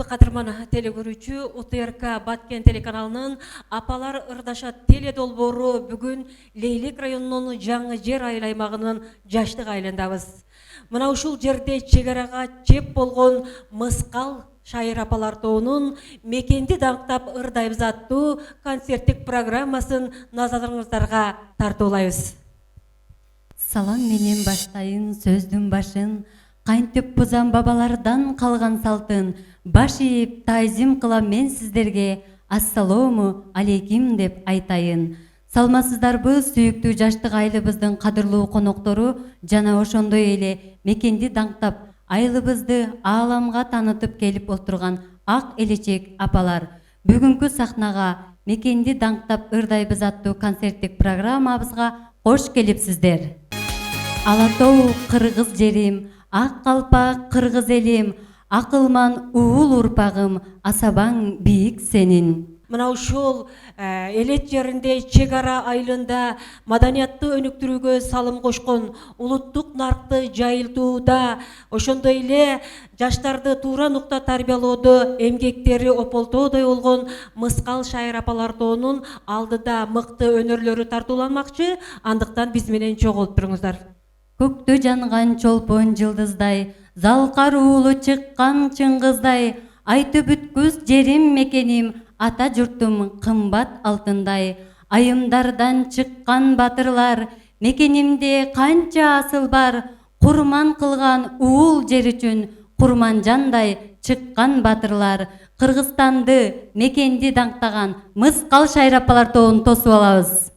Саламатсызбы кадырман телекөрүүчү, УТРК Баткен телеканалынын Апалар ырдаша теле долбоору бүгүн Лейлек районунун Жаңы Жер айыл аймагынын Жаштык айылындабыз. Мына ушул жерде чегарага чеп болгон Мыскал шайыр апалар тоонун мекенди даңктап ырдайбыз аттуу концерттик программасын назарыңыздарга тартуулайбыз. Салам менен баштайын сөздүн башын, кантип бузам бабалардан калган салтын, баш ийип тайзим кылам мен сиздерге, ассалому алейким деп айтайын. Салмасыздарбы сүйүктүү Жаштык айылыбыздын кадырлуу коноктору жана ошондой эле мекенди даңктап айылыбызды ааламга таанытып келип отурган ак элечек апалар. Бүгүнкү сахнага мекенди даңктап ырдайбыз аттуу концерттик программабызга кош келипсиздер. Алатоо кыргыз жерим, ак калпак кыргыз элим, акылман уул урпагым, асабаң бийик сенин. Мына ушул элет жеринде чегара айылында маданияттуу өнүктүрүүгө салым кошкон, улуттук наркты жайылтууда, ошондой эле жаштарды туура нукта тарбиялоодо эмгектери ополтоодой болгон Мыскал шайыр апалар тоонун алдыда мыкты өнөрлөрү тартууланмакчы, андыктан биз менен чогулуп туруңуздар. Көктө жанган чолпон жылдыздай, залкар уулу чыккан чыңгыздай, айтып бүткүс жерим мекеним, ата журтум кымбат алтындай. Айымдардан чыккан батырлар, мекенимде канча асыл бар, курман кылган уул жер үчүн, курманжандай чыккан батырлар. Кыргызстанды мекенди даңктаган Мыскал шайыр апалар тоонун тосуп алабыз.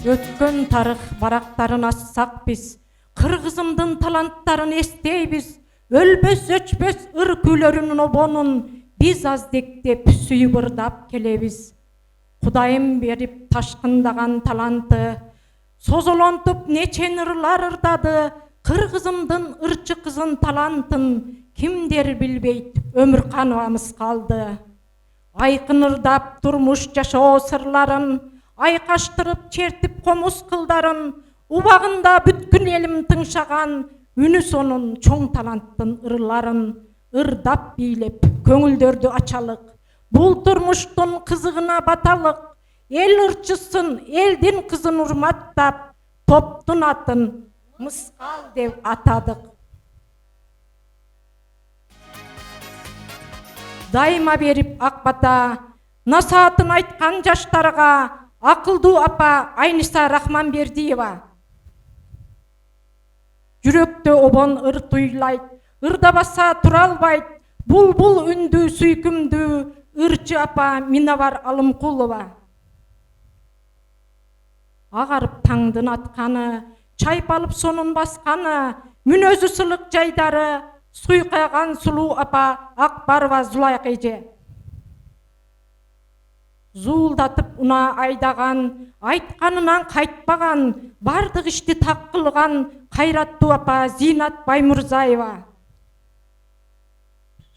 Өткөн тарых барактарын ассак биз, кыргызымдын таланттарын эстейбиз, өлбөс өчпөс ыр күйлөрүнүн обонун биз аздектеп сүйүп ырдап келебиз. Кудайым берип ташкындаган таланты, созолонтуп нечен ырлар ырдады, кыргызымдын ырчы кызын талантын кимдер билбейт, Өмүркановамыз калды. Айкын ырдап турмуш жашоо сырларын, айкаштырып чертип комуз кылдарын, убагында бүткүл элим тыңшаган, үнү сонун чоң таланттын ырларын, ырдап бийлеп көңүлдөрдү ачалык, бул турмуштун кызыгына баталык, эл ырчысын, элдин кызын урматтап, топтун атын Мыскал деп атадык. Дайыма берип ак бата, насаатын айткан жаштарга, акылдуу апа Айниса Рахманбердиева. Жүрөктө обон ыр туйлайт, ырдабаса тура албайт, бул үндүү сүйкүмдүү ырчы апа Миновар Алымкулова. Агарып таңдын атканы, чайпалып сонун басканы, мүнөзү сылык жайдары, суйкайган сулуу апа Акбарова Зулайка эже. Зуулдатып уна айдаган, айтканынан кайтпаган, бардык ишти так кылган кайраттуу апа Зинат Баймурзаева.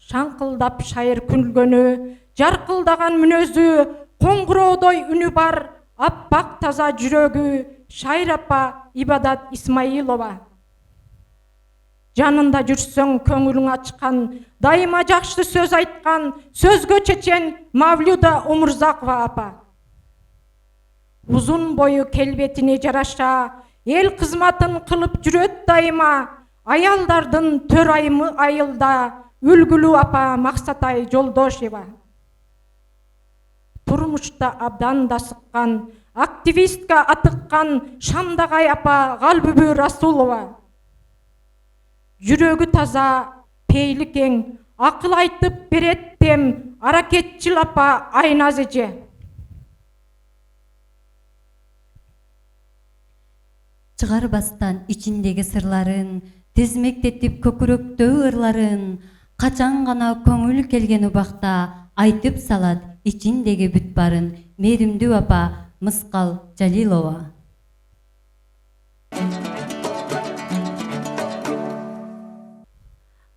Шаңкылдап шайыр күлгөнү, жаркылдаган мүнөзү, коңгуроодой үнү бар, аппак таза жүрөгү шайыр апа Ибадат Исмаилова. Жанында жүрсөң көңүлүң ачкан, дайыма жакшы сөз айткан, сөзгө чечен Мавлюда Умурзакова апа. Узун бою келбетине жараша, эл кызматын кылып жүрөт дайыма, аялдардын төрайымы айылда, үлгүлүү апа Максатай Жолдошева. Турмушта абдан да сыккан, активистка атыккан Шамдагай апа Галбүбү Расулова. Жүрөгү таза, пейли кең, акыл айтып берет тем аракетчил апа Айназ эже. чыгарбастан ичиндеги сырларын, тизмектетип көкүрөктөгү ырларын, качан гана көңүл келген убакта айтып салат ичиндеги бүт барын. Мээримдүү апа Мыскал Жалилова.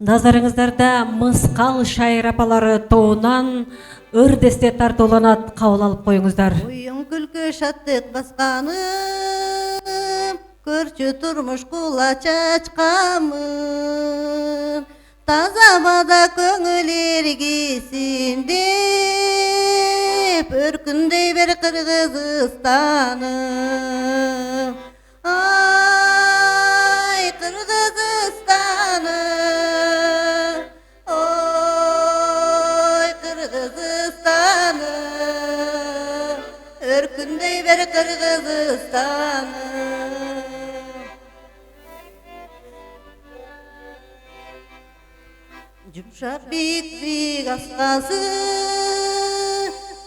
Назарыңыздарда Мыскал шайыр апалары тобунан ыр-десте тартууланат, кабыл алып коюңуздар. Уюң күлкү шаттык басканым, көрчү турмуш кула чачкамын. Таза бада көңүл эргисиндеп, өркүндөй бер Кыргызстаным. Ай, Кыргызстаным, ой, Кыргызстаным, өркүндөй бер Кыргызстаным. Жумшак бик аскасы,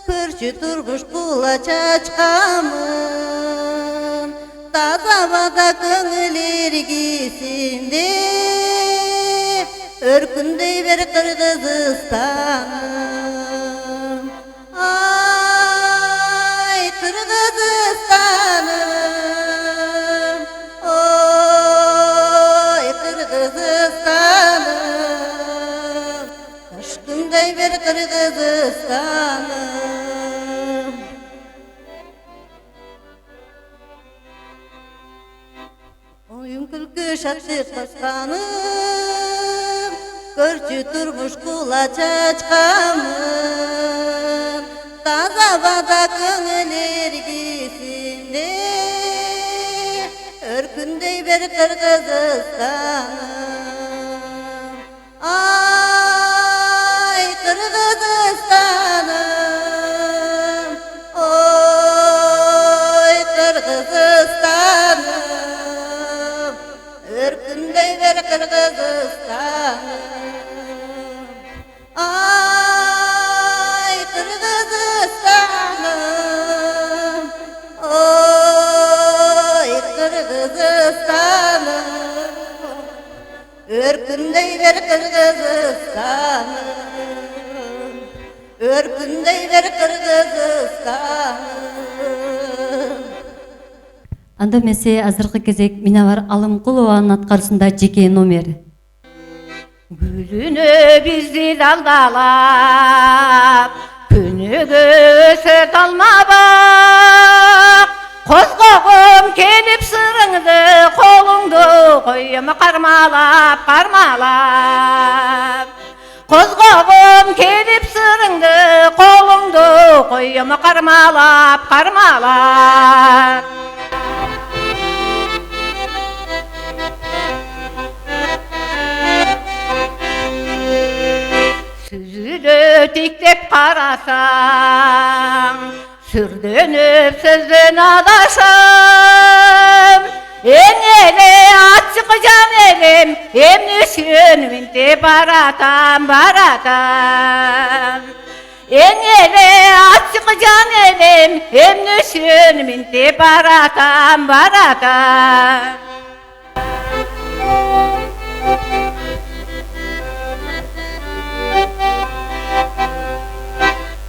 көрчү турмуш кула чачкамын. Таза бада көңүл эргисиндеп, өркүндөй бер Кыргызстаным. Ай, Кыргызстаным, ой, Кыргызстаным, ташкындай бер Кыргызстаным. Оюң күлкү шаттык басканым, көрчү турмуш кула чачкамын. Таза бада көңүл эргисиндеп, өркүндөй бер Кыргызстаным. Ай, Кыргызстаным, ой, Кыргызстаным, өркүндөй бер Кыргызстаным. Ай, Кыргызстаным, ой, Кыргызстаным, өркүндөй бер Кыргызстаным, өркүндөй бер Кыргызстаным. Анда эмесе азыркы кезек Минабар Алымкулованын аткарышында жеке номер. Gülünü bizi daldalap, künügü söt alma bak. Kozgoğum kelip sırыңды, kolungdu koyum karmalap, karmalap. Kozgoğum kelip sırыңды, kolungdu koyum karmalap, karmalap. Süzülü tiklep karasam, sürdönüp sözden adaşam. En ele açık can elim, emnüşün vinte baratam, baratam. En ele açık can elim, emnüşün vinte baratam, baratam.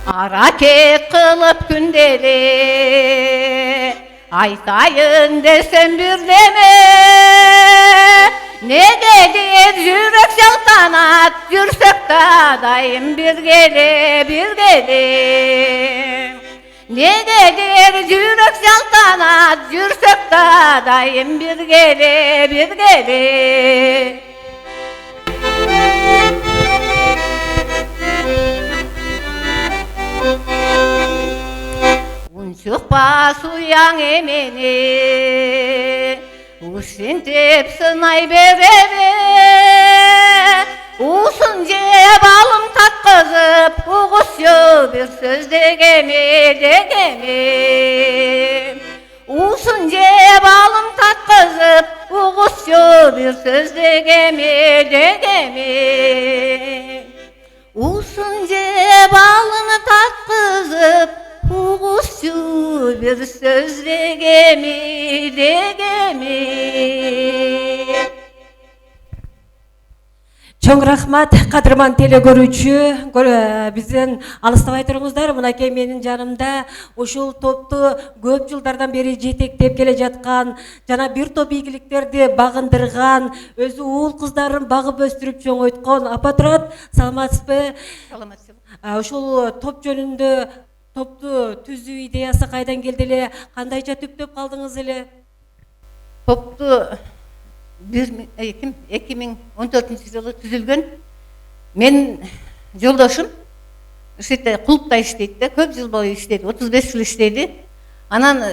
Hareket kılıp gündeli, aytayın desem bir deme. Ne gelir yürek saltanat, yürsek dayım bir gele, bir gele. Ne gelir yürek saltanat, yürsek dayım bir gele, bir gele. Çıkpa suyan emeni, uşintip sınay berene. Usunca balım tatkızıp, uğusyu bir söz degemi, degemi. Usunca balım tatkızıp, uğusyu bir söz degemi, degemi. Usunca balını tatkızıp, uğusyu bir söz degemi. Чоң рахмат, кадырман теле көрүүчү, бизден алыстабай туруңуздар. Мынакей менин жанымда ушул топту көп жылдардан бери жетектеп келе жаткан, жана бир топ ийгиликтерди багындырган, өзү уул кыздарын багып өстүрүп чоңойткон апа турат. Саламатсызбы? Саламатсызбы. Ушул топ жөнүндө, топту түзүү идеясы кайдан келди эле, кандайча түптөп калдыңыз эле? Топту 2014 жылы түзүлгөн. Мен жолдошум ушете клубда иштейт да, көп жыл бою иштеди, 35 жыл иштеди. Анан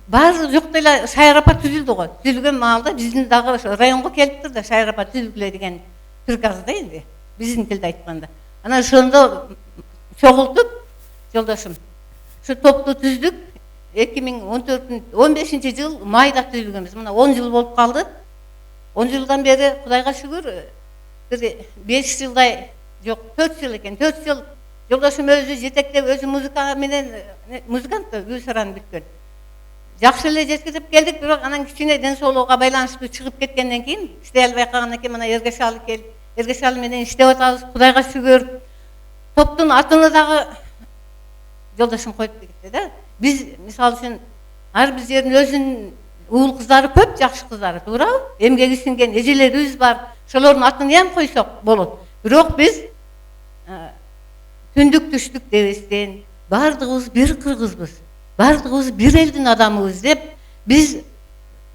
баары жокто эле Шайыр апа түзүлдү го. Түзүлгөн маалда биздин дагы районго келиптир да, Шайыр апа түзүлгүлө деген приказ да энди, биздин тилде айтканда. Анан ошондо чогултуп жолдошум ушу топту түздүк. 2015 жыл майда түзүлгөнбүз. Мына 10 жыл болуп калды. 10 жылдан бери Кудайга шүгүр, бир 5 жылдай, жок 4 жыл экен. 4 жыл жолдошум өзү жетектеп, өзү музыка менен, музыкант да, Гүлсараны бүткөн. Жакшы эле жеткизип келдик, бирок анан кичине ден соолугуга байланыштуу чыгып кеткенден кийин, иштей албай калгандан кийин мына Эргешалы келип, Эргешалы менен иштеп атабыз. Кудайга шүгүр. Топтун атыны дагы жолдошум коюп кетти да. Биз мисалы үчүн ар бир жердин өзүнүн уул кыздары көп, жакшы кыздары, туурабы? Эмгеги сиңген эжелерибиз бар. Ошолордун атын эм койсок болот. Бирок биз түндүк түштүк дебестен, бардыгыбыз бир кыргызбыз, бардыгыбыз бир элдин адамыбыз деп, биз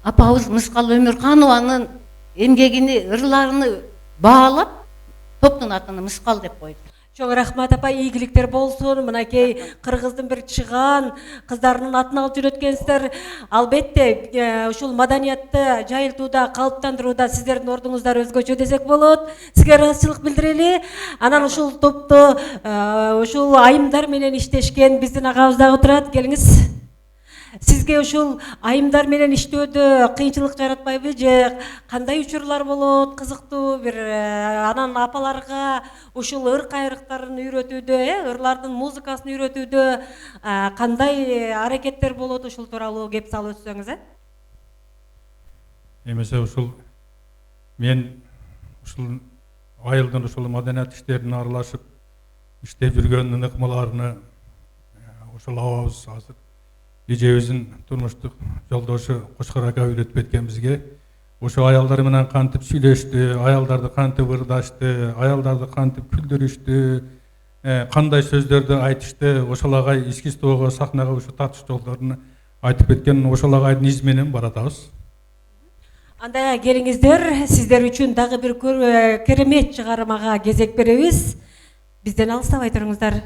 апабыз Мыскал Өмүрканованын эмгегини, ырларыны баалап, топтун атын Мыскал деп койдук. Чоң рахмат апа, ийгиликтер болсун. Мынакей кыргыздын бир чыгаан кыздарынын атын алып жүрөткөнсүздөр. Албетте, ушул маданиятты жайылтууда, калыптандырууда сиздердин ордуңуздар өзгөчө десек болот. Сизге ыраазычылык билдирели. Анан ушул топту ушул айымдар менен иштешкен биздин агабыз дагы турат. Келиңиз. Сизге ушул айымдар менен иштөөдө кыйынчылык жаратпайбы же кандай учурлар болот, кызыктуу бир анан апаларга ушул ыр кайрыктарын үйрөтүүдө, ырлардын музыкасын үйрөтүүдө кандай аракеттер болот, ушул тууралуу кеп салып өтсөңүз, Эмесе ушул мен ушул айылдын ушул маданият иштерине аралашып иштеп жүргөн ыкмаларыны ушул абабыз азыр эжебиздин турмуштук жолдошу Кошкор ака үйрөтүп кеткен ошо аялдар менен кантип сүйлөштү, аялдарды кантип ырдашты, аялдарды кантип күлдүрүштү, кандай сөздөрдү айтышты, ошол агай искусствого, сахнага ушу татыш жолдорун айтып кеткен, ошол агайдын изи менен баратабыз. Анда келиңиздер, сиздер үчүн дагы бир керемет чыгармага кезек беребиз. Бизден алыстабай туруңуздар.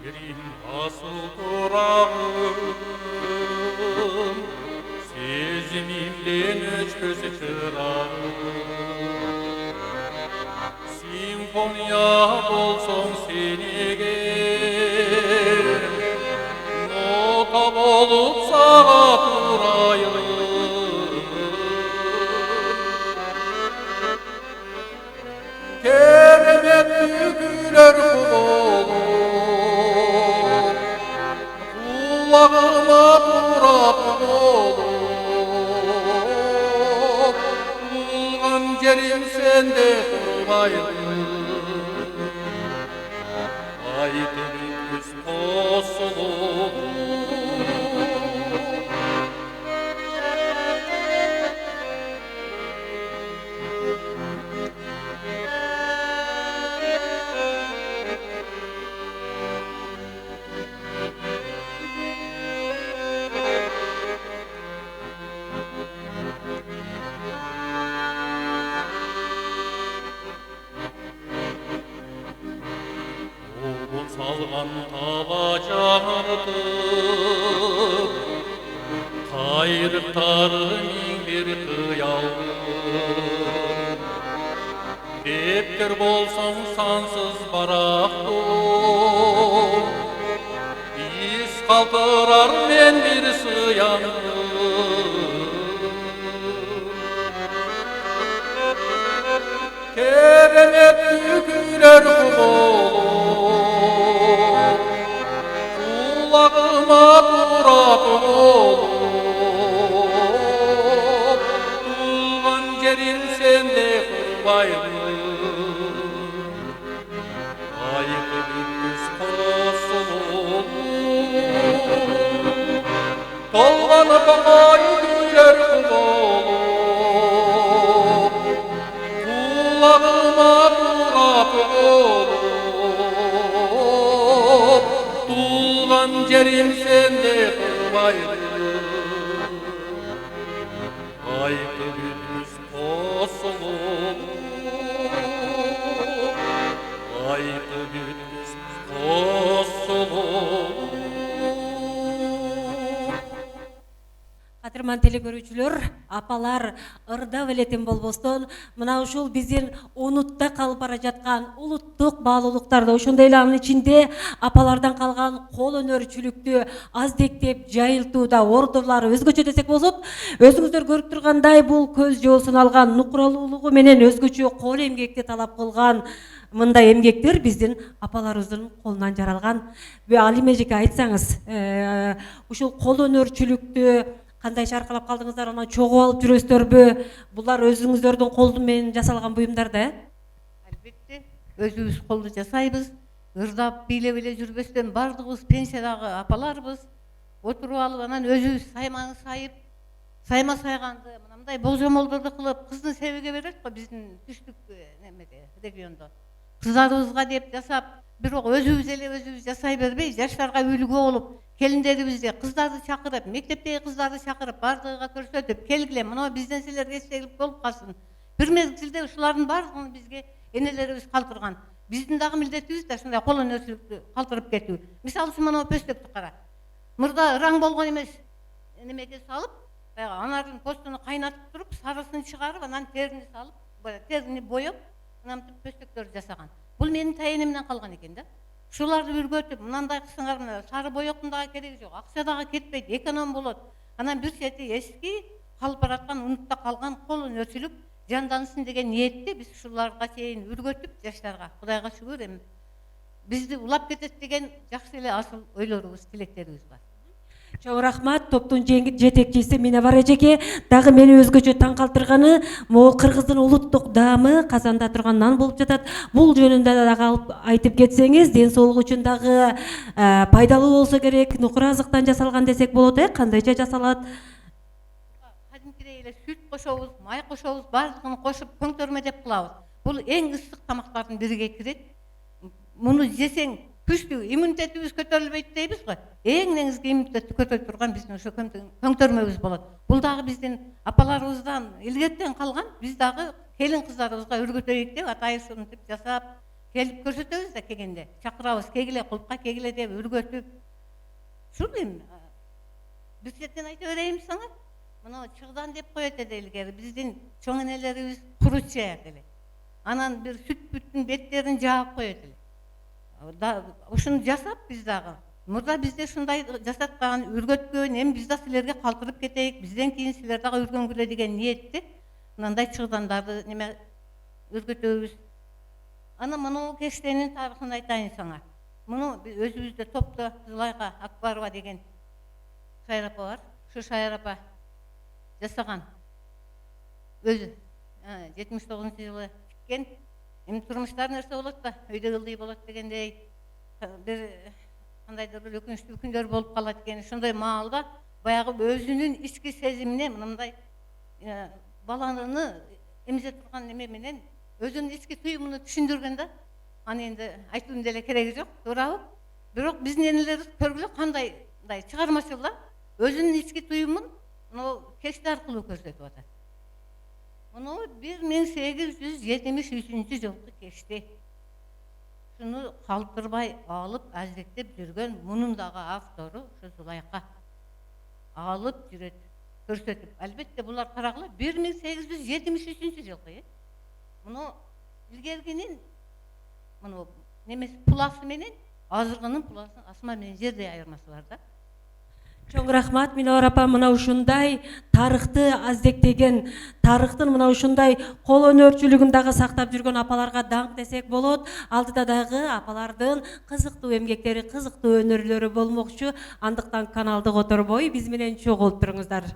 Жерим асыл турағым, сезімімден өшкөзі чырағым. Симфония болсоң сенеге, нота болып саға турайым. Керемет күлер құлым, құлағыма тұрап болып, туған жерім сенде тұрғайым. Айтып күз қосылып, салған тала жартып, қайрықтары меңдер қиялды. Дептер болсаң сансыз барақты, ис қалтырар мен бір сыянды. Керемет күйлер болып, құлағыма тұрады болып, туған жерім сенде құрбайды. Айты бүткіз қосылып, толғаны бақай күйлер болып, құлағыма тұрады болып, туған жерім сенде құрбайды. Айты бүткіз қосылып, айты бүткіз қосылып. Кадырман телекөрүүчүлөр, апалар, ырда белетин болбостон, мына ушул биздин унутта калып бара жаткан улуттук баалуулуктарды, ошондой эле анын ичинде апалардан калган кол өнөрчүлүктү аздектеп жайылтууда ордурлары өзгөчө десек болсот, өзүңүздөр көрүп тургандай бул көз жоосун алган нукуралуулугу менен өзгөчө кол эмгекти талап кылган мындай эмгектер биздин апаларыбыздын колунан жаралган. Алим эжеке, айтсаңыз, ушул кол өнөрчүлүктү кандай шаркалап калдыңыздар, анан чогуу алып жүрөсүздарбы? Булар өзүңүздөрдүн колду менен жасалган буюмдар да? Албетте, өзүбүз колду жасайбыз. Ырдап бийлеп эле жүрбөстөн бардыгыбыз пенсиядагы апаларбыз. Отуруп алып, анан өзүбүз сайманы сайып, сайма сайганды мындай болжомолдорду кылып, кыздын себеге берет го биздин түштүк немеде, региондо. Кыздарыбызга деп жасап, бирок өзүбүз жасай бербей, жаштарга үлгү болуп, келиндерибизди, кыздарды чакырып, мектептеги кыздарды чакырып, бардыгыга көрсөтүп, келгиле, мына бизден силер эстелик болуп калсын. Бир мезгилде ушулардын бардыгын бизге энелерибиз калтырган. Биздин дагы милдетибиз да ушундай кол өнөрчүлүктү калтырып кетүү. Мисалы үчүн мына пөстөктү кара. Мурда ыраң болгон эмес, немеге салып, анардын постуну кайнатып туруп, сарысын чыгарып, анан терини салып, терини боеп, анан пөстөктөрдү жасаган. Бул менин тайенемден калган экен да. Шуларды үргөтүп, мынандай кылсаңар, мына сары боектун дагы кереги жок, акча дагы кетпейт, эконом болот. Анан бир чети эски калып бараткан, унутта калган кол өнөрчүлүк жандансын деген ниетте биз ушуларга чейин үргөтүп жаштарга, Кудайга шүгүр, эми бизди улап кетет деген жакшы эле асыл ойлорубуз, тилектерибиз бар. Чоң рахмат. Топтун жетекчиси Минабар эжеке. Дагы мени өзгөчө таң калтырганы, могу Кыргыздын улуттук даамы Казанда турган нан болуп жатат. Бул жөнүндө дагы айтып кетсеңиз, ден соолук үчүн дагы пайдалуу болсо керек. Нукура азыктан жасалган десек болот, кандайча жасалат? Кадимкидей эле сүт кошобуз, май кошобуз, бардыгын кошуп көңтөрмө деп кылабыз. Бул эң ысык тамактардын бириге кирет. Муну жесең күчтүү иммунитетибиз көтөрүлбөйт дейбиз го. Эң негизги иммунитетти көтөрүп турган биздин ошо көңтөрмөбүз болот. Бул дагы биздин апаларыбыздан илгертен калган. Биз дагы келин кыздарыбызга өргөтөйүк деп атайышынтып жасап, келип көрсөтөбүз да келгенде. Чакырабыз, кегиле, кулпка кегиле деп өргөтүп. Ушул эми бир четтен айта берейин сага. Мына чыгдан деп коет эди илгери. Биздин чоң энелерибиз курут жаят эле. Анан бир сүт бүттүн беттерин жаап коет эле. Ушуну жасап биз дагы. Мурда бизде ушундай жасаткан, үргөткөн, эми биз да силерге калтырып кетейик, бизден кийин силер дагы үргөнгүлө деген ниетте мындай чыгдандарды неме өргөтөбүз. Ана мына кештенин тарыхын айтайын сага. Муну өзүбүздө топто Зулайха Акбарова деген шайыр апа бар. Ушу шайыр апа жасаган. Өзү 79-жылы чыккен. Эми турмуштар нерсе болот да, өйдө ылдый болот дегендей, бир кандайдыр бир өкүнүчтүү күндөр болуп калат экен. Ошондой маалда баягы өзүнүн ички сезимине мындай баланы эмзе турган неме менен өзүнүн ички туюмун түшүндүргөн да. Аны энди айтуунун деле кереги жок, туурабы? Бирок биздин энелерибиз көргүлө кандай чыгармачыл өзүнүн ички туюмун мына кешти аркылуу көрсөтүп атат. Муну 1873 жылкы кешти. Шуну калтырбай алып аздектеп жүргөн, мунун дагы автору ушу Зулайха алып жүрөт. көрсөтүп, албетте булар карагыла 1873 жылкы. Муну илгергинин муну немеси пуласы менен азыркынын пуласынын асман менен жердей айырмасы бар да. Чоң рахмат Минор апа, мына ушундай тарыхты аздектеген, тарыхтын мына ушундай кол өнөрчүлүгүн дагы сактап жүргөн апаларга даңк десек болот. Алдыда дагы апалардын кызыктуу эмгектери, кызыктуу өнөрлөрү болмокчу. Андыктан каналды которбой биз менен чогулуп туруңуздар.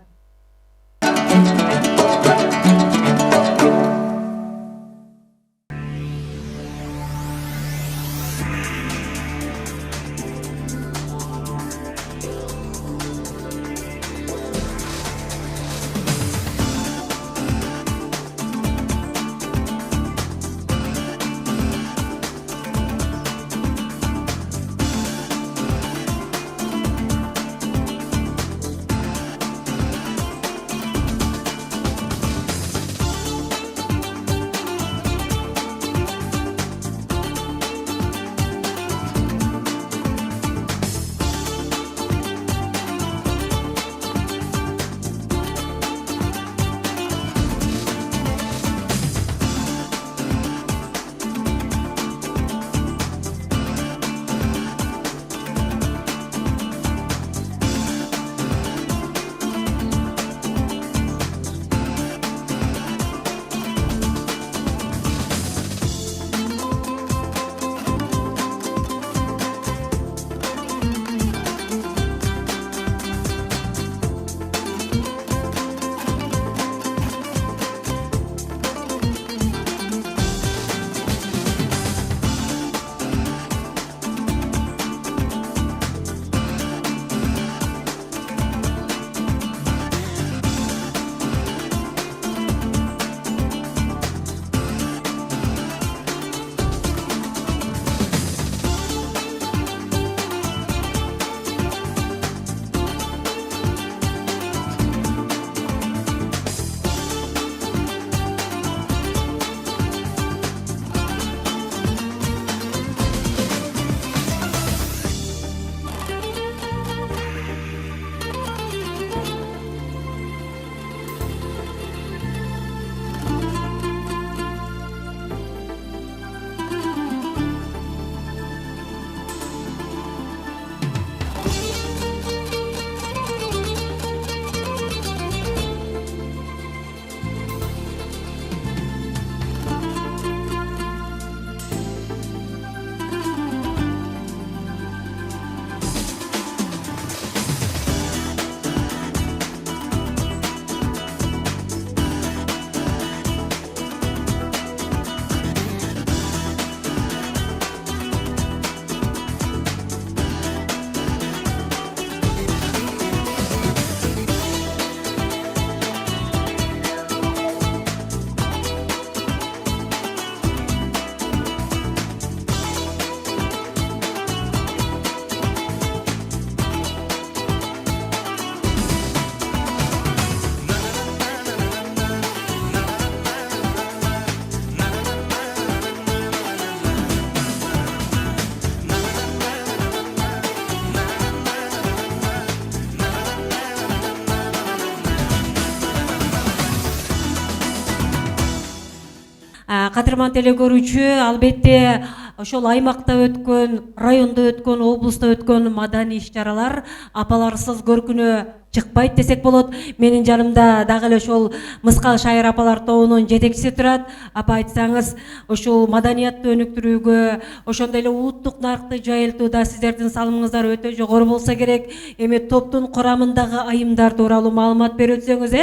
Кадырман теле көрүүчү, албетте ошол аймакта өткөн, райондо өткөн, облуста өткөн маданий иш-чаралар апаларсыз көркүнө чыкпайт десек болот. Менин жанымда дагы эле ошол Мыскал шайыр апалар тобунун жетекчиси турат. Апа, айтсаңыз, ошол маданиятты өнүктүрүүгө, ошондой эле улуттук наркты жайылтууда сиздердин салымыңыздар өтө жогору болсо керек. Эми топтун курамындагы айымдар тууралуу маалымат берип өтсөңүз,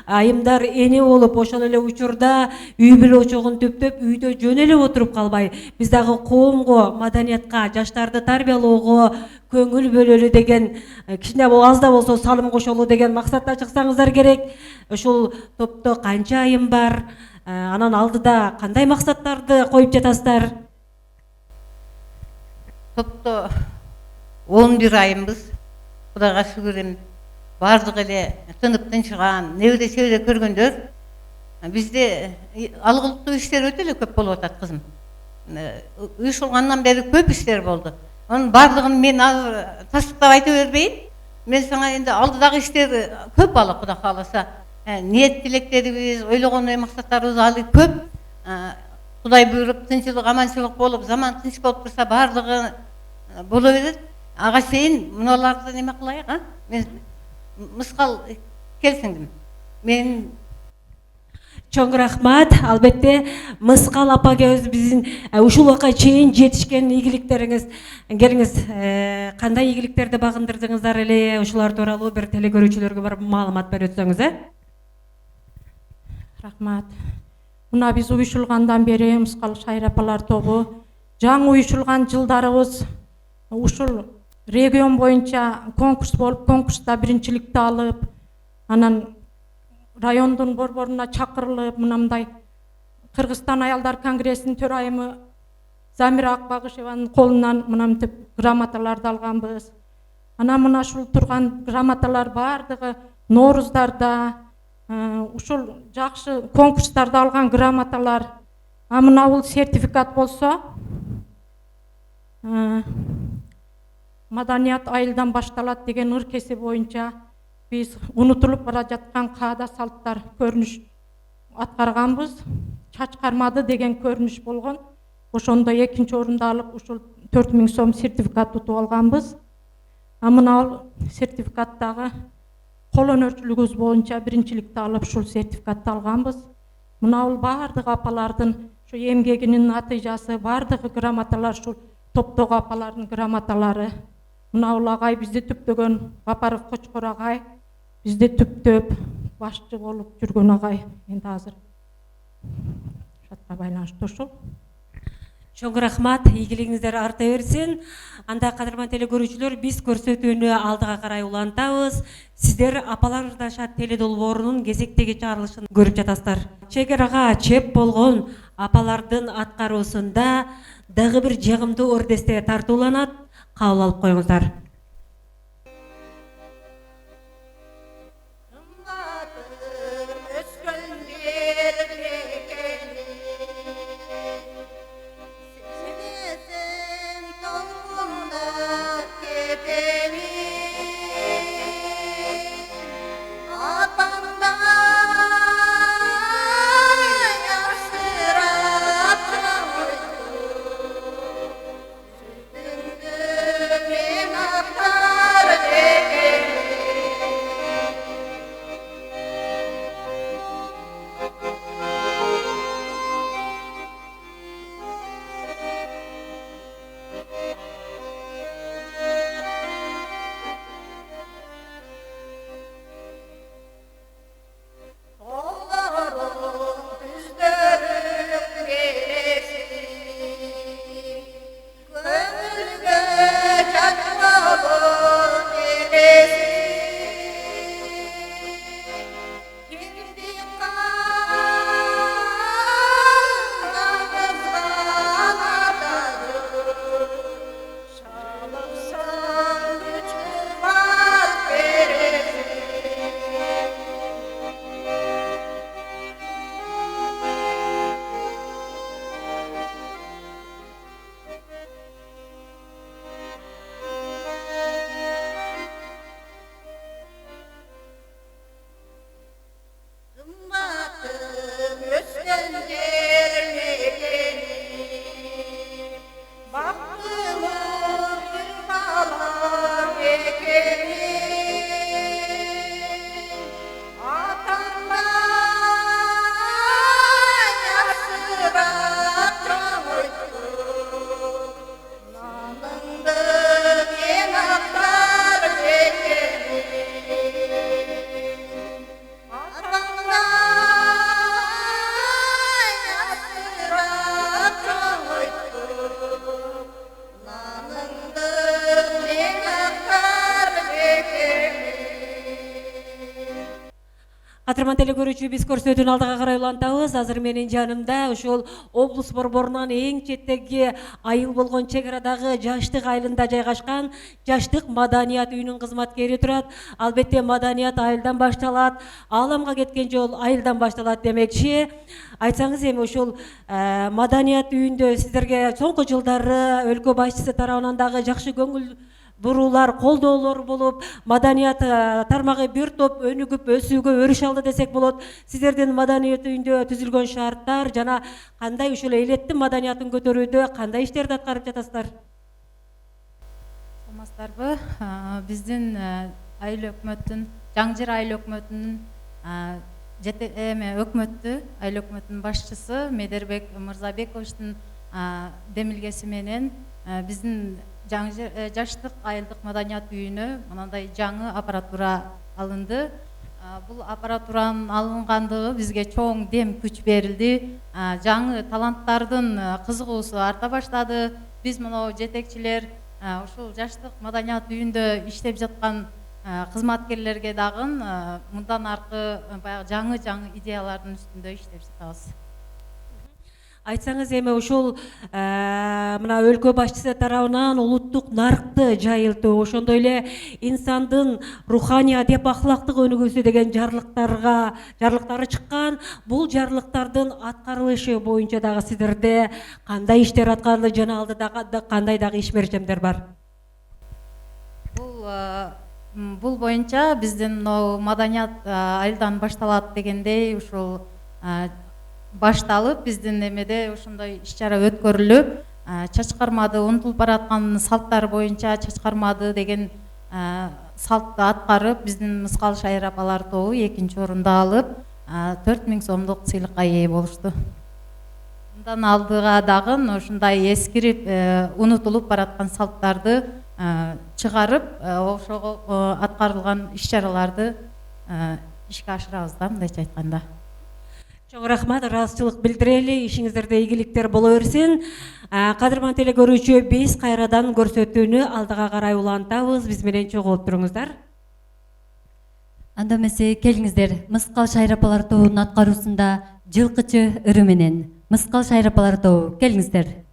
айымдар эне болуп, ошол эле учурда үй бүлө очогун түптөп, үйдө жөн эле отуруп калбай, биз дагы коомго, маданиятка, жаштарды тарбиялоого көңүл бөлөлү деген, кичине аз да болсо салым кошолу деген максатта чыксаңыздар керек. Ошол топто канча айым бар? Анан алдыда кандай максаттарды коюп жатасыздар? Топто 11 айымбыз. Кудайга шүгүр, эми бардык эле тынып тынчыган, небере чебере көргөндөр. Бизде алгылыктуу иштер өтө эле көп болуп атат, кызым. Уюшулгандан бери көп иштер болду. Onun барлығын мен азыр тастыктап айта бербейин. мен саңа енді алдыдағы іштер көп алы Құда қаласа. Ниет тілектерибиз, ойлогон максаттарыбыз алы көп. Құдай буйруп, тынчылык, аманчылык болуп, заман тынч болуп турса барлыгы боло берет. Ага чейин мыналарды неме кылайык, Мен мыскал келсиңдим. Мен Чоң рахмат. Албетте Мыскал апага өз биздин ушул убакка чейин жетишкен ийгиликтериңиз, келиңиз, кандай ийгиликтерди багындырдыңыздар эле, ушулар тууралуу бир телекөрүүчүлөргө бір маалымат берип өтсөңүз, Рахмат. Мына биз уюшулгандан бери Мыскал шайыр апалар тобу жаңы уюшулган жылдарыбыз ушул регион боюнча конкурс болуп, конкурста биринчиликти алып, анан райондун борборуна чакырылып, мынандай Кыргызстан аялдар конгрессинин төрайымы Замира Акбагышеванын колунан мынантип грамоталарды алганбыз. Анан мына ушул турган грамоталар бардыгы Нооруздарда, ушул жакшы конкурстарда алган грамоталар. Мына бул сертификат болсо, маданият айылдан башталат деген ыркеси боюнча биз унутулуп бара жаткан каада салттар көрүнүш аткарганбыз. Чач кармады деген көрүнүш болгон. Ошондо экинчи орунду алып, ушул 4000 сом сертификат утуп алганбыз. Мына сертификаттагы кол өнөрчүлүгүбүз боюнча биринчиликти алып, ушул сертификатты алганбыз. Мына бул бардык апалардын ушу эмгегинин натыйжасы, бардыгы грамоталар, ушул топтогу апалардын грамоталары. Мына бул агай бизди түптөгөн Бапаров Кочкор агай, бизди түптөп башчы болуп жүргөн агай. Энди азыр шатка байланыштуу ушул. Чоң рахмат, ийгилигиңиздер арта берсин. Анда кадырман телекөрүүчүлөр, биз көрсөтүүнү алдыга карай улантабыз. Сиздер апалар ырдаша теле долбоорунун кезектеги чыгарылышын көрүп жатасыздар. Чегерага чеп болгон апалардын аткаруусунда дагы бир жагымдуу ордесте тартууланат. Кабыл алып коюңуздар. Кадырман телекөрүүчү, биз көрсөтүүнү алдыга карай улантабыз. Азыр менин жанымда ошол облус борборунан эң четтеги айыл болгон чек-арадагы Жаштык айылында жайгашкан Жаштык маданият үйүнүн кызматкери турат. Албетте маданият айылдан башталат, ааламга кеткен жол айылдан башталат демекчи. Айтсаңыз эми ошол маданият үйүндө сиздерге соңку жылдары өлкө башчысы тарабынан дагы жакшы көңүл буруулар, колдоолор болуп, маданият тармагы бир топ өнүгүп өсүүгө өрүш алды десек болот. Сиздердин маданият үйүндө түзүлгөн шарттар жана кандай ушул элеттин маданиятын көтөрүүдө кандай иштерди аткарып жатасыздар? Саламатсыздарбы? Биздин айыл өкмөттүн, Жаңы Жер айыл өкмөтүнүн өкмөттү, айыл өкмөтүнүн башчысы Медербек Мырзабековичтин демилгеси менен биздин жаштык айылдык маданият үйүнө мындай жаңы аппаратура алынды. Бул аппаратуранын алынгандыгы бизге чоң дем күч берилди. Жаңы таланттардын кызыгуусу арта баштады. Биз мына жетекчилер ушул жаштык маданият үйүндө иштеп жаткан кызматкерлерге дагы мындан аркы баягы жаңы идеялардын үстүндө иштеп жатабыз. Айтсаңыз эми ушул мына өлкө башчысы тарабынан улуттук наркты жайылтуу, ошондой эле инсандын руханий адеп ахлактык өнүгүүсү деген жарлыктары чыккан. Бул жарлыктардын аткарылышы боюнча дагы сиздерде кандай иштер аткарылды жана алдыда кандай дагы иш мерчемдер бар? Бул боюнча биздин маданият айылдан башталат дегендей ушул башталып, биздин эмеде ошондой иш-чара өткөрүлүп, чачкармады унутулуп бараткан салттар боюнча чачкармады деген салтты аткарып, биздин Мыскал Шайыр апалар тобу 2-нчи орунду алып, 4000 сомдук сыйлыкка ээ болушту. Мындан алдыга дагы ушундай эскирип, унутулуп бараткан салттарды чыгарып, ошого аткарылган иш-чараларды ишке ашырабыз да, мындайча айтканда. Чоң рахмат, ыраазычылык билдирели, ишиңиздерде ийгиликтер боло берсин. Кадырман теле көрүүчү, биз кайрадан көрсөтүүнү алдыга карай улантабыз. Биз менен чогулуп туруңуздар. Анда эмесе келиңиздер, Мыскал Шайыр апалар тобунун аткаруусунда Жылкычы ыры менен Мыскал Шайыр апалар тобу, келиңиздер.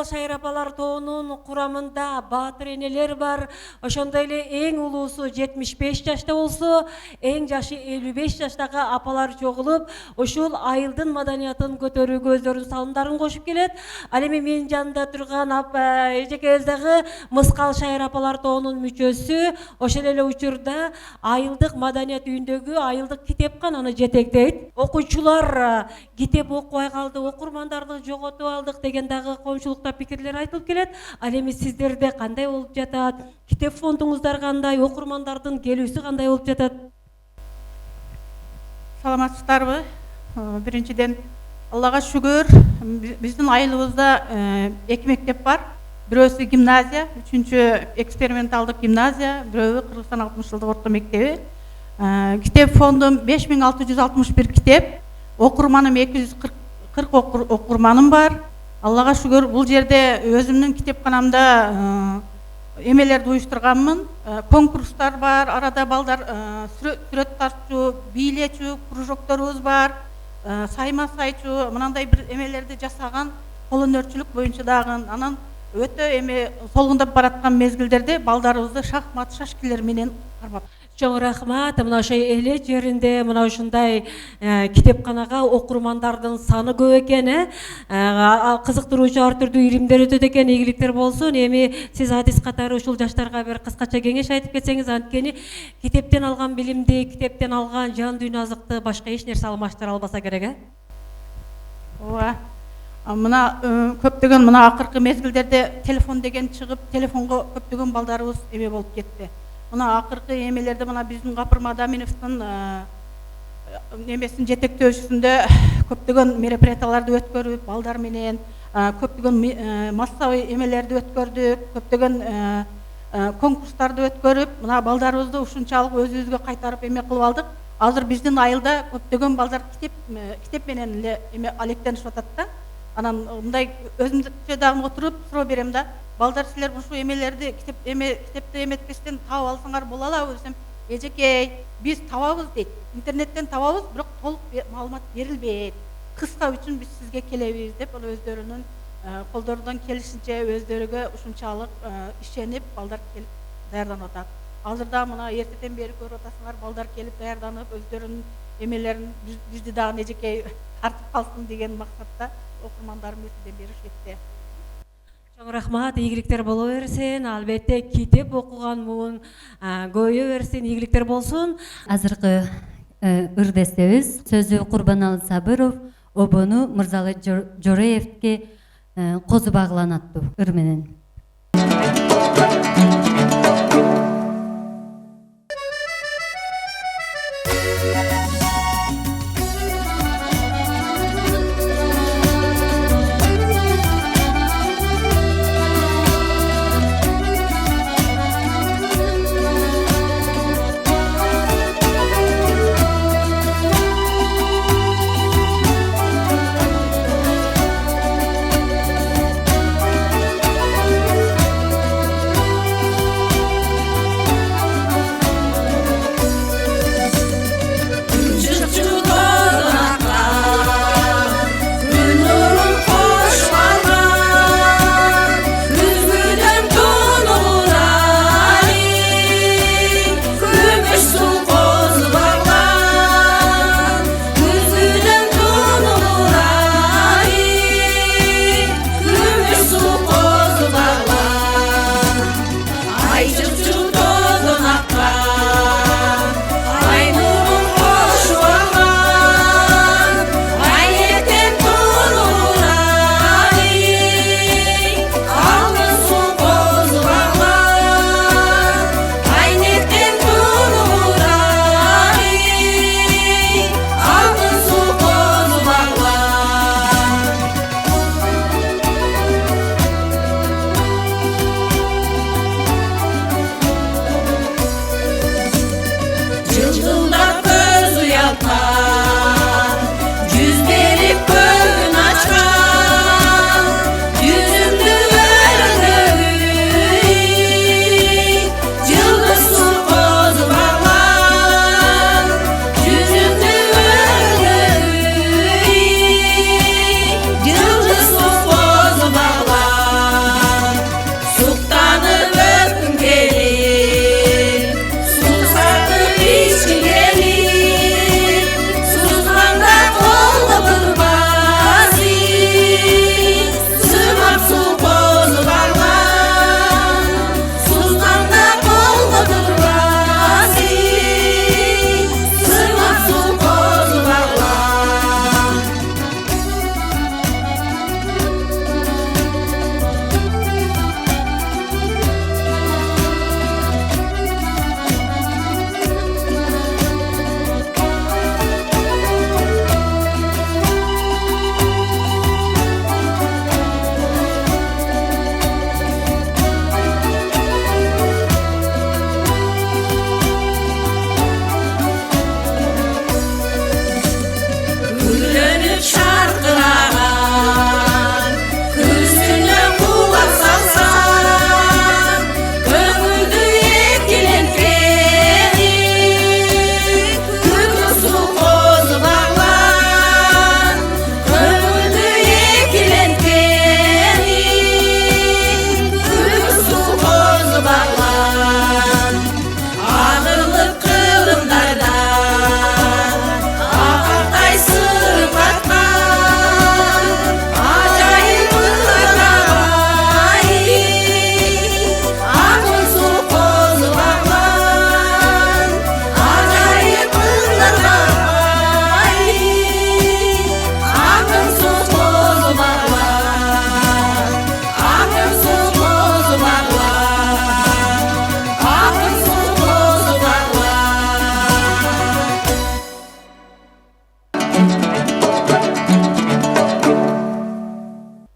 Мыскал Шайыр апалар тобунун курамында баатыр энелер бар. Ошондой эле эң улуусу 75 жашта болсо, эң жашы 55 жаштагы апалар чогулуп, ушул айылдын маданиятын көтөрүүгө өздөрүнүн салымдарын кошуп келет. Ал эми менин жанымда турган эжекебиз дагы Мыскал Шайыр апалар тобунун мүчөсү. Ошол эле учурда айылдык маданият үйүндөгү айылдык китепкананы жетектейт. Окуучулар китеп окубай калды, окурмандарды жоготуп алдык деген дагы коомчулукта пикирлер айтылып келет. Ал эми сиздерде кандай болуп жатат? Китеп фондуңуздар кандай? Окурмандардын келүүсү кандай болуп жатат? Саламатсыздарбы? Биринчиден Аллага шүгүр, биздин айылыбызда 2 мектеп бар. Бирөөсү гимназия, 3-чү эксперименталдык гимназия, бирөөсү Кыргызстан 60-жылдык орто мектеби. Китеп фондум 5661 китеп, окурманым 240 окурманым бар. Аллага шүгүр, бул жерде өзүмдүн китепканамда эмелерди уюштурганмын. Конкурстар бар, арада балдар сүрөт тартчу, бийлечү, кружокторубуз бар, сайма сайчу, мынандай бир эмелерди жасаган, кол өнөрчүлүк боюнча дагы. Анан өтө эми солгундап бараткан мезгилдерде балдарыбызды шахмат, шашкилер менен кармап. Чоң рахмат. Мына ошо эле жеринде мына ушундай китепканага окурмандардын саны көп экен, кызыктыруучу ар түрдүү илимдер өтөт экен, ийгиликтер болсун. Эми сиз адис катары ушул жаштарга бир кыскача кеңеш айтып кетсеңиз, анткени китептен алган билимди, китептен алган жан дүйнө азыкты башка эч нерсе алмаштыра албаса керек, Ооба. Мына көптөгөн мына акыркы мезгилдерде телефон деген чыгып, телефонго көптөгөн балдарыбыз эме болуп кетти. Мына акыркы эмелерде мына биздин Гапыр Мадаминовдун немесин жетектөөчүсүндө көптөгөн мероприятияларды өткөрүп, балдар менен көптөгөн массовый эмелерди өткөрдүк, көптөгөн конкурстарды өткөрүп, мына балдарыбызды ушунчалык өзүбүзгө кайтарып эме кылып алдык. Азыр биздин айылда көптөгөн балдар китеп менен эле эме алектенишип атат да. Анан мындай өзүмчө дагы отуруп суроо берем да. Балдар, силер ушу эмелерди китепти эметпестен таап алсаңар боло алабы десем, эжекей, биз табабыз дейт. Интернеттен табабыз, бирок толук маалымат берилбейт. Кыска үчүн биз сизге келебиз деп, өздөрүнүн колдорунан келишинче өздөрүгө ушунчалык ишенип балдар келип даярданып атат. Азырда мына эртеден бери көрүп атасыңар, балдар келип даярданып, өздөрүнүн эмелерин бизди дагы эжекей тартып калсын деген максатта окурмандарым эртеден бери ушетте. Чоң рахмат, ийгиликтер боло берсин. Албетте китеп окуган муун көбөйө берсин, ийгиликтер болсун. Азыркы ырдестебиз сөзү Курбаналы Сабыров обону Мырзалы Жореевке козу багылан аттуу ыр менен.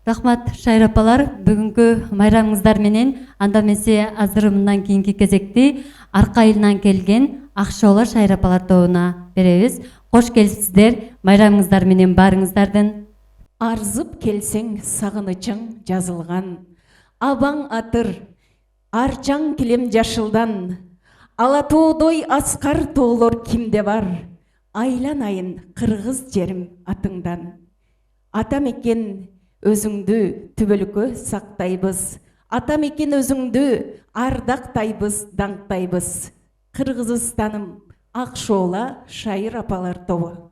Рахмат шайрапалар, бүгүнкү майрамыңыздар менен анда эмесе азыр мындан кийинки кезекти арка айылынан келген Акшоолор шайрапалар тобуна беребиз. Кош келипсиздер, майрамыңыздар менен баарыңыздардын. Арзып келсең сағынычың жазылған, абаң атыр, арчаң килем жашылдан, алатоодой аскар тоолор кимде бар, айланайын кыргыз жерим атыңдан. Ата мекен өзүңдү түбөлүккө сактайбыз, ата мекен өзүңдү ардактайбыз, даңктайбыз. Кыргызстаным, Акшоола шайыр апалар тобу.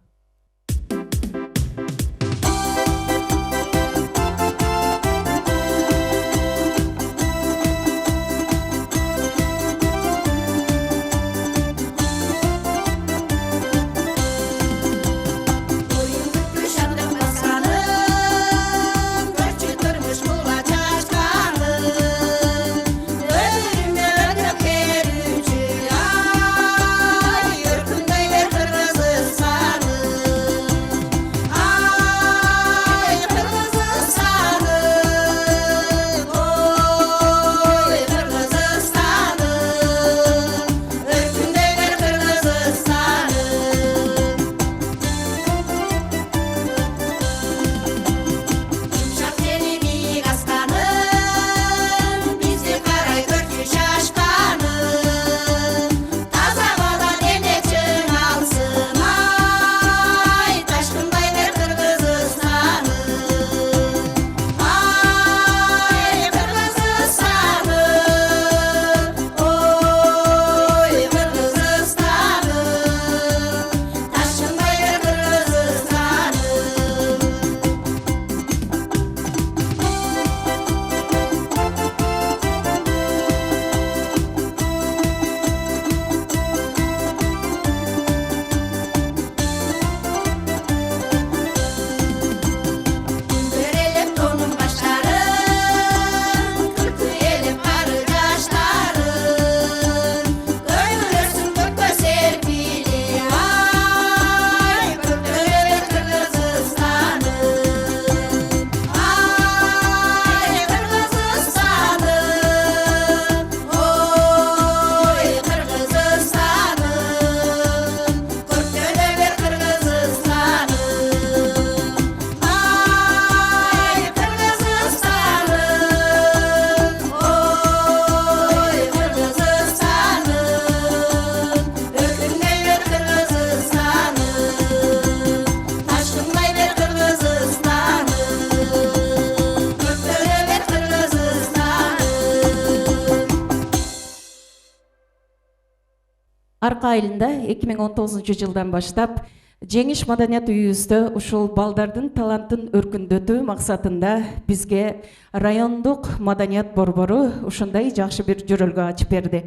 Арка айылында 2019 жылдан баштап Жеңиш маданият үйүбүздө ушул балдардын талантын өркүндөтүү максатында бизге райондук маданият борбору ушундай жакшы бир жөрөлгө ачып берди.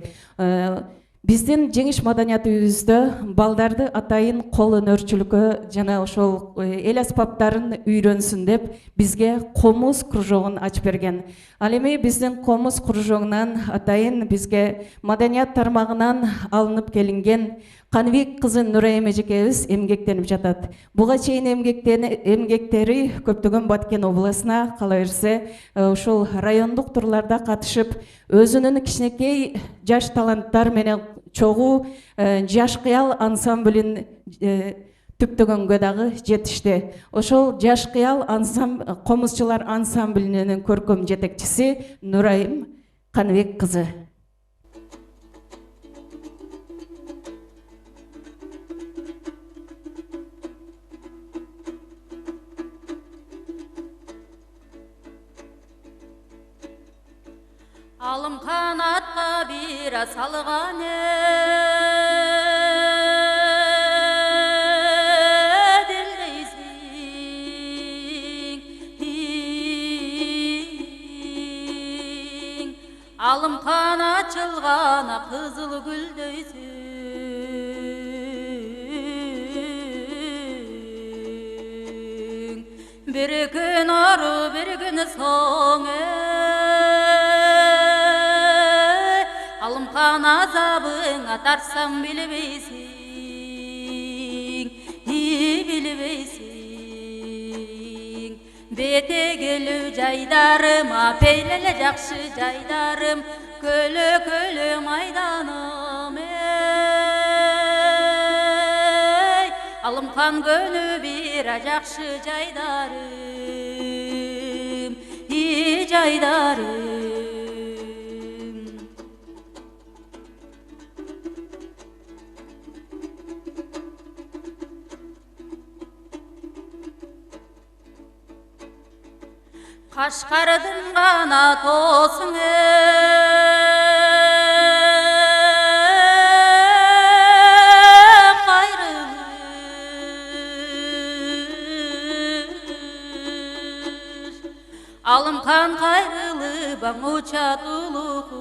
Биздин Жеңиш маданият үйүбүздө балдарды атайын кол өнөрчүлүккө жана ошол эл аспаптарын үйрөнсүн деп бизге комуз кружогун ачып берген. Ал эми биздин комуз кружогунан атайын бизге маданият тармагынан алынып келинген Каныбек кызы Нурайым эжекебиз эмгектенип жатат. Буга чейин эмгектери көптөгөн Баткен областына, кала берсе ушул райондук турларда катышып, өзүнүн кичинекей жаш таланттар менен чогуу жаш кыял ансамблин түптөгөнгө дагы жетишти. Ошол жаш кыял комузчулар ансамблинин көркөм жетекчиси Нурайым Каныбек кызы. Алым канатка бир салган эдилдейсиң, алым канат чылган кызыл гүлдөйсүң, бир күн ару бир күн соң azabın atarsam bilbeysin, bilbeysin. бетегелүү жайдарым, апейлеле жакшы жайдарым, көлө көлө майданым, эй, алымкан көнү бир жакшы жайдарым, жайдарым. Кашкардын гана тоосуң, алымкан кайрылы баң учат улукуш,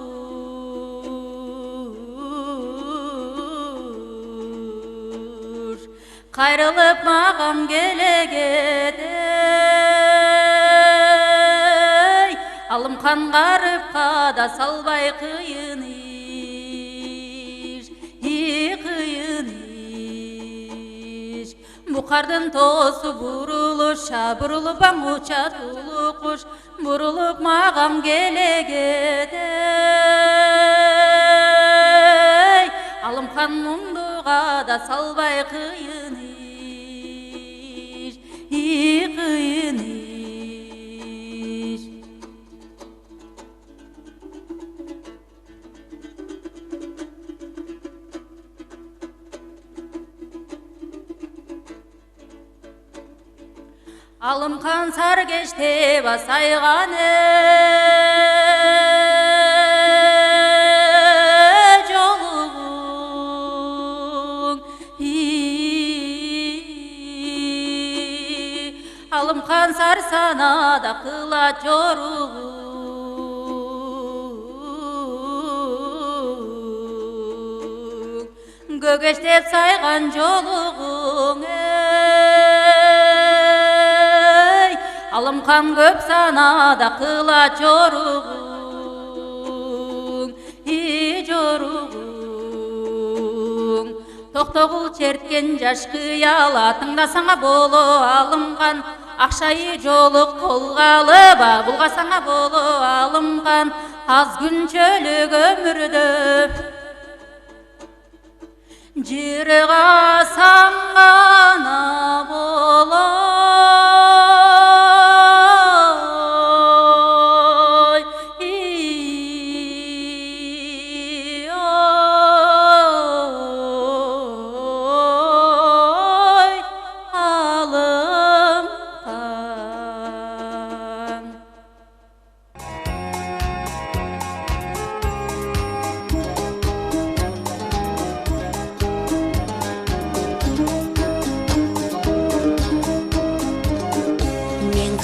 кайрылып магам келегет, алымкан гарыпка да салбай кыйын иш, кыйын иш. Букардын тоосу бурулуша, бурулуп аң учат улукуш, бурулуп магам келегет, алымкан муңдуга да салбай кыйын иш, кыйын иш. Алымкан сар кечте басайган жолугуң, алымкан сар санада кылат жоругуң, көгештеп сайган жолугуң, алымкан көп санада кылат жоругуң, жоругуң. Токтогул черткен жаш кыяла, тыңдасаңа боло алымкан, акчайы жолук колго алып, булгасаңа боло алымкан, аз күнчөлүк өмүрдө жыргасаң гана боло.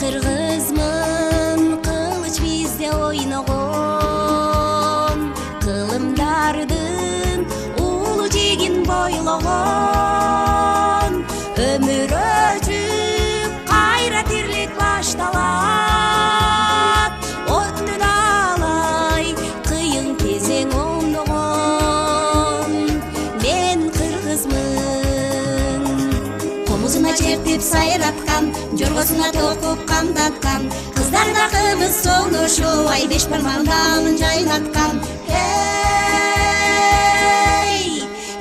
Кыргызмын, кылыч бизде ойногон, кылымдардын улуу жегин бойлогон, өмүр өчүп кайра тирлик башталат, оттун алай кыйын кезең оңдогон. Мен кыргызмын, комузуна чертип сайраткан, жоргосуна токуп камдаткан, кыздар да кымыз соңдошуп, ай беш бармагын жайнаткан. Эй,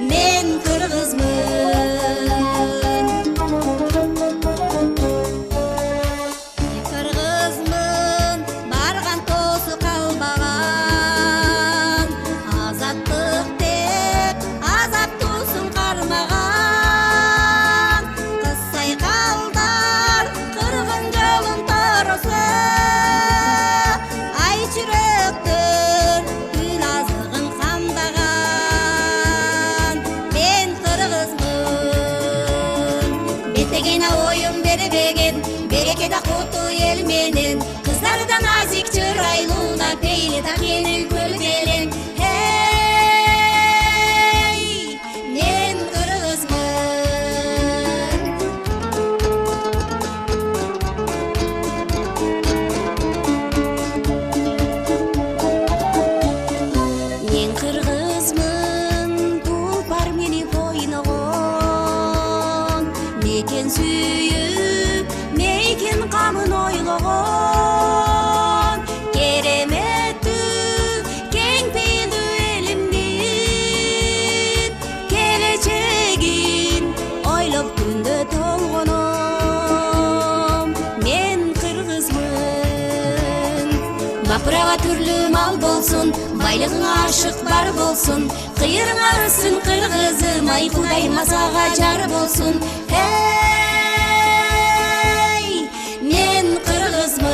мен кыргызмын, кыргызмын, барган тоосу калбаган, азаттык деп азаптуусун кармаган, кыз сайкалдар кыргын жолун торосо, ай жүрөктөр күн азыгын камдаган. Мен кыргызмын, бетегене оюн бербеген, берекеде куту эл менен, кыздардан азик чырайлууна пейли такенин көлгелен. Эй, мен кыргызмын, мен кыргызмын, тулпар менип ойногон, мекен сүйүп, мейкен камын ойлогон. Жапырағы түрлі мал болсын, байлығыңа ашық бар болсын, қиырыңа өссін қырғызым, ай құдайым азаға жар болсын. Эй, мен қырғызмын,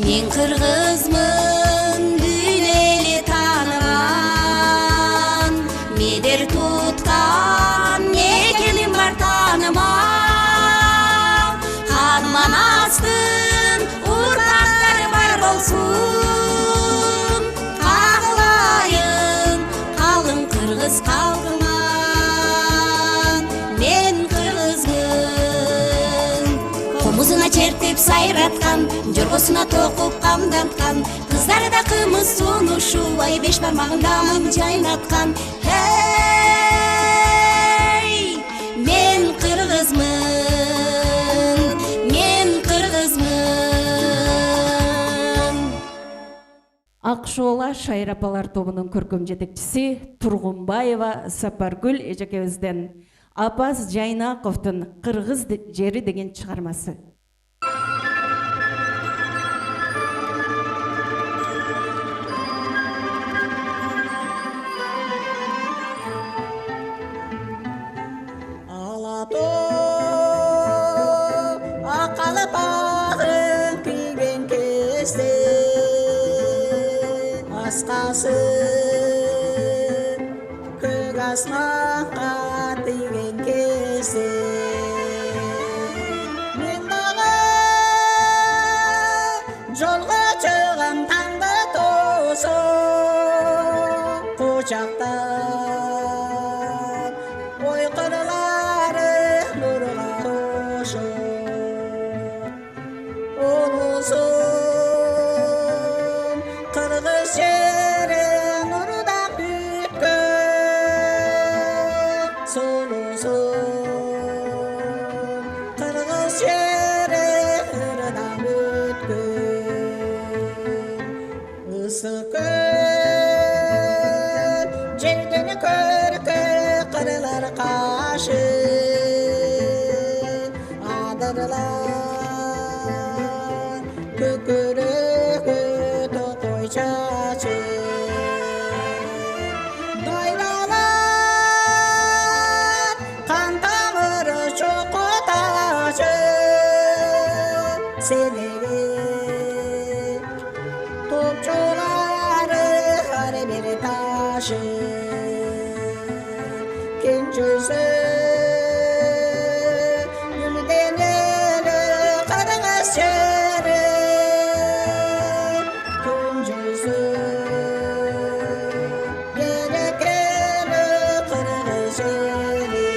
мен қырғызмын, дүниелі таныған, медер тұтқан, некелім бар таныма. Манастын ұрпақтары бар болсын, қағылайын қалың қырғыз қалқыман. Мен қырғызмын, қомызына чертіп сайратқан, жорғосына тоқып қамдатқан, қыздары да қымыз сұнушу, ай беш бармағында мың жайнатқан. Эй, мен қырғызмын, Ақшола Шайрапалар тобының көркем жетекчisi Тургунбаева Сапаргүл эжекебизден Апас Жайнақовтың «Қырғыз жері» деген шығармасы. Ақалы бағын күйген кезде Асқасы көк асманға тиген кезде мен дағы жолға шығам таңды тосып құшақтап ой қырлары нұрға қошып ұлысым қырғыз жері нұрдан бүйткен сұлусым қырғыз жері нұрдан бүйткен ыстық күн жерден көркі қырлар қашып адырлар көкірегі тоқой шашып дайралар қан тамыры шоқы ташып сенеге топшылары әрбір ташып кең жүзі гүлденелі қырғыз жері күн жүзі берекелі қырғыз жері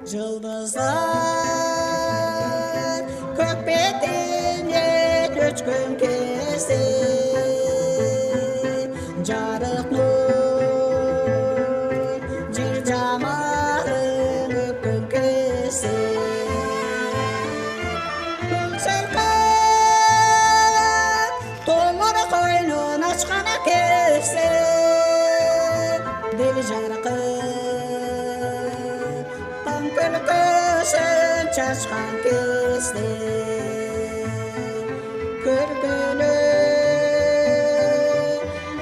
Жылдыздар көк бетіне көчкөн кезде жарық нұр жер жамағын өпкөн кезде күн серпіп толыр қойнын ашқан кезде дел жарқын таң күлкісін шашқан кезде көргілі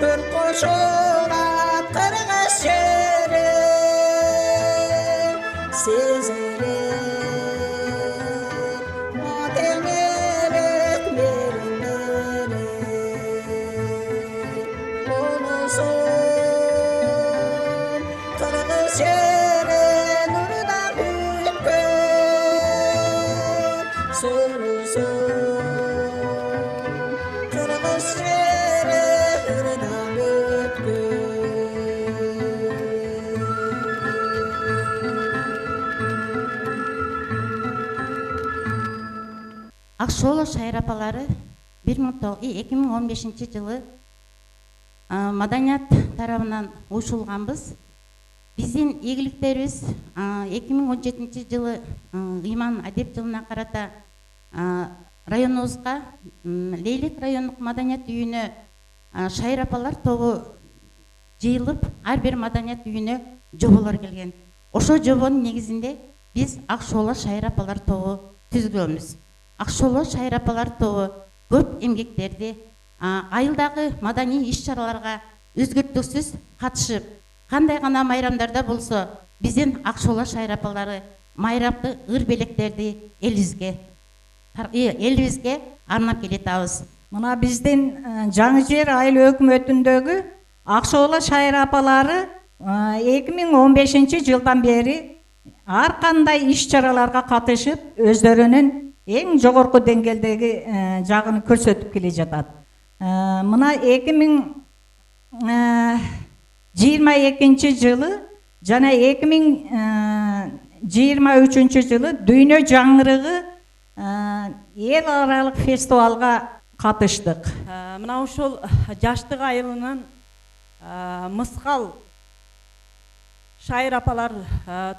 көр қошылап қырғыз жері сезіліп атеңелік меріндері ұлысым қырғыз жері нұрдан бүйткен сұлусым қырғыз жері нұрдан бүйткен Ақшола Шайрапалары 2015 жылы маданият тарабынан ұйышылғанбыз. биздин ийгиликтерибиз 2017 жылы ыйман адеп жылына карата районубузга Лейлик райондук маданият үйүнө шайыр апалар тобу жыйылып, ар бир маданият үйүнө жоболор келген. Ошо жобонун негизинде биз Акшооло шайыр апалар тобу түзгөнбүз. Акшооло шайыр апалар тобу көп эмгектерди айылдагы маданий иш-чараларга өзгөртүксүз катышып, кандай гана майрамдарда болсо, биздин Акшооло шайыр апалары майрамдык ыр белектерди элибизге арнап келатабыз. Мына биздин Жаңы Жер айыл өкмөтүндөгү Акшооло шайыр апалары 2015 жылдан бери ар кандай иш-чараларга катышып, өздөрүнүн эң жогорку деңгээлдеги жагын көрсөтүп келе жатат. Мына 2022 жылы жана 2023 жылы Дүйнө жаңырыгы эл аралык фестивалга катыштык. Мына ушул жаштык айылынын мыскал шайыр апалар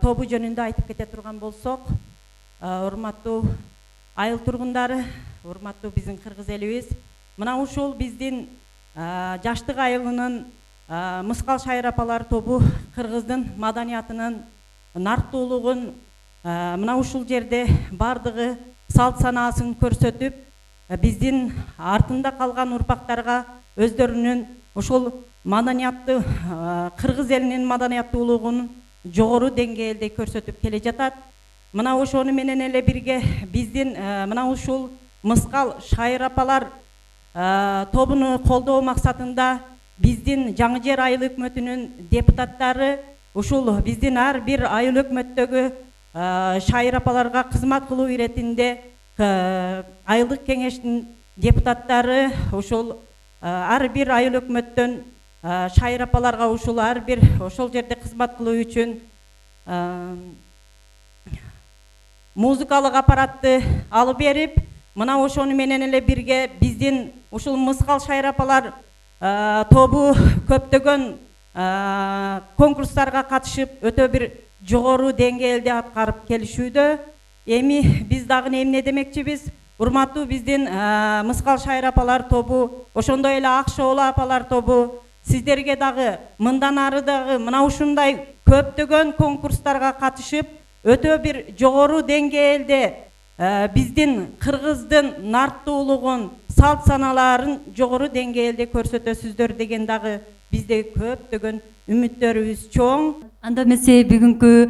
тобу жөнүндө айтып кете турган болсок, урматтуу айыл тургундары, урматтуу биздин кыргыз элибиз, мына ушул биздин жаштык айылынын мыскал шайыр апалар тобу кыргыздын маданиятынын нарттуулугун мына ушул жерде бардыгы салт санаасын көрсөтүп, биздин артында калган урпактарга өздөрүнүн ушул маданиятты, кыргыз элинин маданияттуулугун жогору деңгээлде көрсөтүп келе жатат. Мына ошону менен эле бирге биздин мына ушул мыскал шайыр апалар тобуну колдоо максатында биздин Жаңы Жер айыл өкмөтүнүн депутаттары ушул биздин ар бир айыл өкмөттөгү шайыр апаларга кызмат кылуу иретинде айылдык кеңештин депутаттары ушул ар бир айыл өкмөттөн шайыр апаларга ушул ар бир ошол жерде кызмат кылуу үчүн музыкалык аппаратты алып берип, мына ошону менен эле бирге биздин ушул мыскал шайыр апалар тобу көптөгөн конкурстарга катышып, өтө бир жогору деңгээлде аткарып келишүүдө. Эми биз дагы эмне демекчибиз? Урматтуу биздин мыскал шайыр апалар тобу, ошондой эле Акшооло апалар тобу, сиздерге дагы мындан ары дагы мына ушундай көптөгөн конкурстарга катышып, өтө бир жогору деңгээлде биздин кыргыздын нарттуулугун, салт саналарын жогору деңгээлде көрсөтөсүздөр деген дагы бизде көптөгөн үмүттөрүбүз чоң. Анда эмесе бүгүнкү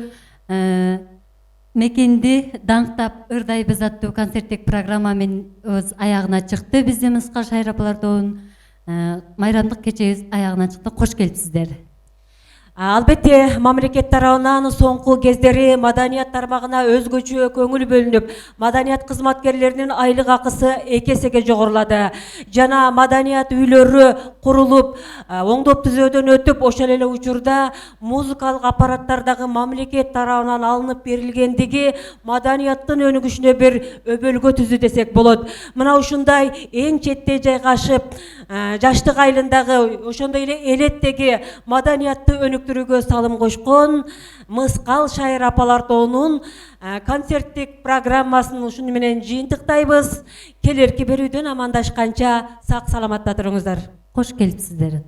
мекенди даңктап ырдайбыз аттуу концерттик программа менен өз аягына чыкты. Биздин мыскал шайыр апалар тобунун майрамдык кечебиз аягына чыкты. Кош келипсиздер. Албетте, мамлекет тарабынан соңку кездери маданият тармагына өзгөчө көңүл бөлүнүп, маданият кызматкерлеринин айлык акысы 2 эсеге жогорулады. Жана маданият үйлөрү курулуп, оңдоп түзөөдөн өтүп, ошол эле учурда музыкалык аппараттардагы мамлекет тарабынан алынып берилгендиги маданияттын өнүгүшүнө бир өбөлгө түзүү десек болот. Мына ушундай эң четте жайгашып, жаштык айылындагы ошондой эле элеттеги маданиятты өнүктүрүүгө салым кошкон мыскал шайыр апалар тобунун концерттик программасын ушуну менен жыйынтыктайбыз. Келерки берүүдөн амандашканча сак саламатта туруңуздар. Кош келипсиздер.